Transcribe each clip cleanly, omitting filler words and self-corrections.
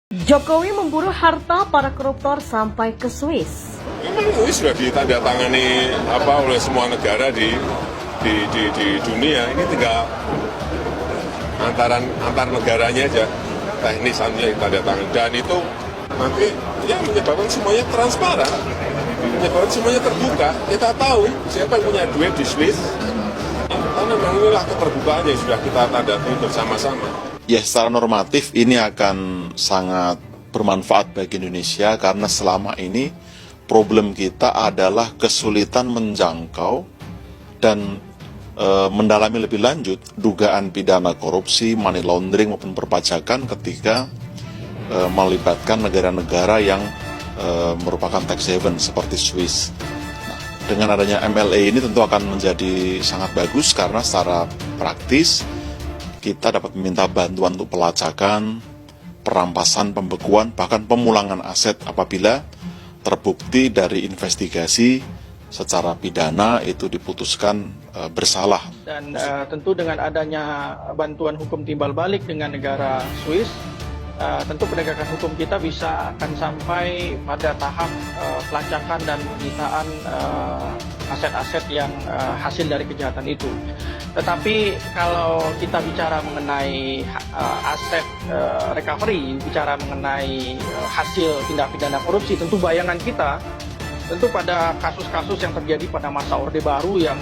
Jokowi memburu harta para koruptor sampai ke Swiss. Memang ini sudah ditandatangani oleh semua negara di dunia. Ini tinggal antar negaranya aja teknisannya ditandatangani, dan itu nanti ya menyebabkan semuanya transparan, menyebabkan semuanya terbuka. Kita tahu siapa yang punya duit di Swiss. Karena memang inilah keterbukaan yang sudah kita tandai bersama-sama. Ya, secara normatif ini akan sangat bermanfaat bagi Indonesia karena selama ini problem kita adalah kesulitan menjangkau dan mendalami lebih lanjut dugaan pidana korupsi, money laundering maupun perpajakan ketika melibatkan negara-negara yang merupakan tax haven seperti Swiss. Nah, dengan adanya MLA ini tentu akan menjadi sangat bagus karena secara praktis kita dapat meminta bantuan untuk pelacakan, perampasan, pembekuan, bahkan pemulangan aset apabila terbukti dari investigasi secara pidana itu diputuskan bersalah. Dan tentu dengan adanya bantuan hukum timbal balik dengan negara Swiss, tentu penegakan hukum kita bisa akan sampai pada tahap pelacakan dan penyitaan aset-aset yang hasil dari kejahatan itu. Tetapi kalau kita bicara mengenai aset recovery, bicara mengenai hasil tindak pidana korupsi, tentu bayangan kita tentu pada kasus-kasus yang terjadi pada masa Orde Baru yang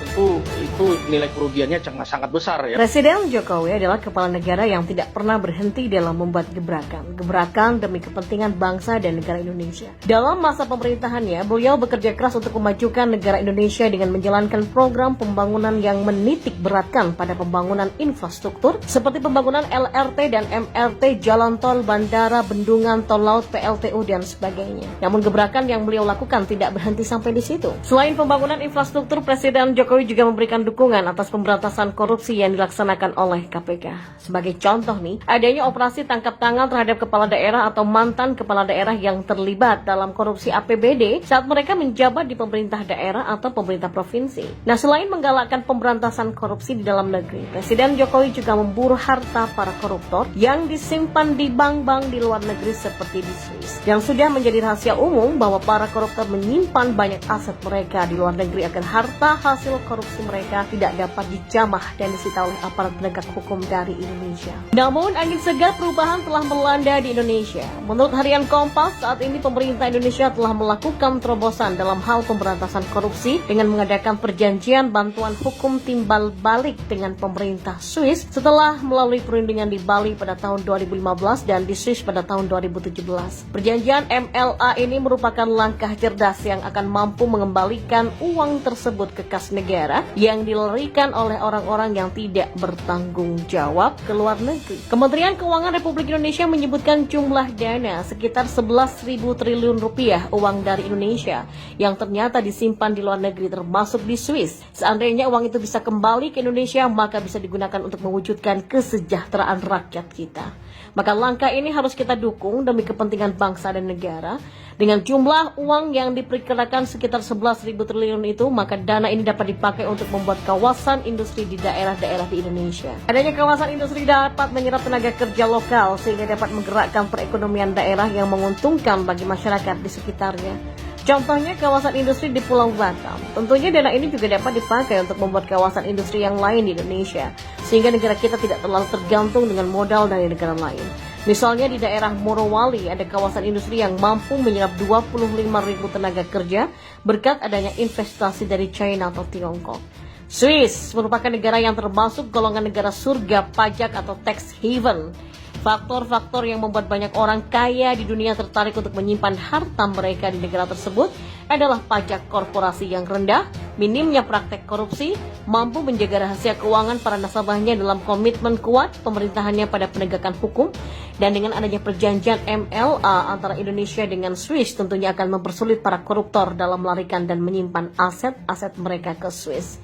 tentu itu nilai kerugiannya sangat besar ya. Presiden Jokowi adalah kepala negara yang tidak pernah berhenti dalam membuat gebrakan demi kepentingan bangsa dan negara Indonesia. Dalam masa pemerintahannya, beliau bekerja keras untuk memajukan negara Indonesia dengan menjalankan program pembangunan yang menitik beratkan pada pembangunan infrastruktur seperti pembangunan LRT dan MRT, jalan tol, bandara, bendungan, tol laut, PLTU dan sebagainya. Namun gebrakan yang beliau lakukan tidak berhenti sampai di situ. Selain pembangunan infrastruktur, Presiden Jokowi juga memberikan dukungan atas pemberantasan korupsi yang dilaksanakan oleh KPK. Sebagai contoh nih, adanya operasi tangkap tangan terhadap kepala daerah atau mantan kepala daerah yang terlibat dalam korupsi APBD saat mereka menjabat di pemerintah daerah atau pemerintah provinsi. Nah, selain menggalakkan pemberantasan korupsi di dalam negeri, Presiden Jokowi juga memburu harta para koruptor yang disimpan di bank-bank di luar negeri seperti di Swiss. Yang sudah menjadi rahasia umum bahwa para koruptor menyimpan banyak aset mereka di luar negeri agar harta hasil korupsi mereka tidak dapat dijamah dan disita oleh aparat penegak hukum dari Indonesia. Namun angin segar perubahan telah melanda di Indonesia. Menurut harian Kompas, saat ini pemerintah Indonesia telah melakukan terobosan dalam hal pemberantasan korupsi dengan mengadakan perjanjian bantuan hukum timbal balik dengan pemerintah Swiss setelah melalui perundingan di Bali pada tahun 2015 dan di Swiss pada tahun 2017. Perjanjian MLA ini merupakan langkah cerdas yang akan mampu mengembalikan uang tersebut ke kas negara yang dilarikan oleh orang-orang yang tidak bertanggung jawab ke luar negeri. Kementerian Keuangan Republik Indonesia menyebutkan jumlah dana sekitar 11.000 triliun rupiah uang dari Indonesia yang ternyata disimpan di luar negeri termasuk di Swiss. Seandainya uang itu bisa kembali ke Indonesia, maka bisa digunakan untuk mewujudkan kesejahteraan rakyat kita. Maka langkah ini harus kita dukung demi kepentingan bangsa dan negara. Dengan jumlah uang yang diperkirakan sekitar 11.000 triliun itu, maka dana ini dapat dipakai untuk membuat kawasan industri di daerah-daerah di Indonesia. Adanya kawasan industri dapat menyerap tenaga kerja lokal sehingga dapat menggerakkan perekonomian daerah yang menguntungkan bagi masyarakat di sekitarnya. Contohnya kawasan industri di Pulau Batam. Tentunya dana ini juga dapat dipakai untuk membuat kawasan industri yang lain di Indonesia, sehingga negara kita tidak terlalu tergantung dengan modal dari negara lain. Misalnya di daerah Morowali ada kawasan industri yang mampu menyerap 25.000 tenaga kerja berkat adanya investasi dari China atau Tiongkok. Swiss merupakan negara yang termasuk golongan negara surga pajak atau tax haven. Faktor-faktor yang membuat banyak orang kaya di dunia tertarik untuk menyimpan harta mereka di negara tersebut adalah pajak korporasi yang rendah, minimnya praktek korupsi, mampu menjaga rahasia keuangan para nasabahnya dalam komitmen kuat pemerintahannya pada penegakan hukum, dan dengan adanya perjanjian MLA antara Indonesia dengan Swiss tentunya akan mempersulit para koruptor dalam melarikan dan menyimpan aset-aset mereka ke Swiss.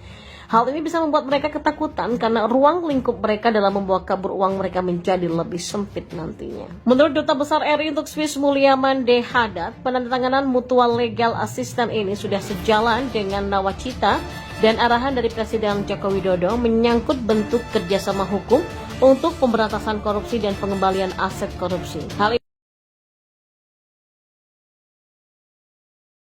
Hal ini bisa membuat mereka ketakutan karena ruang lingkup mereka dalam membawa kabur uang mereka menjadi lebih sempit nantinya. Menurut Duta Besar RI untuk Swiss Mulyaman D. Haddad, penandatanganan mutual legal assistance ini sudah sejalan dengan nawacita dan arahan dari Presiden Joko Widodo menyangkut bentuk kerjasama hukum untuk pemberantasan korupsi dan pengembalian aset korupsi. Hal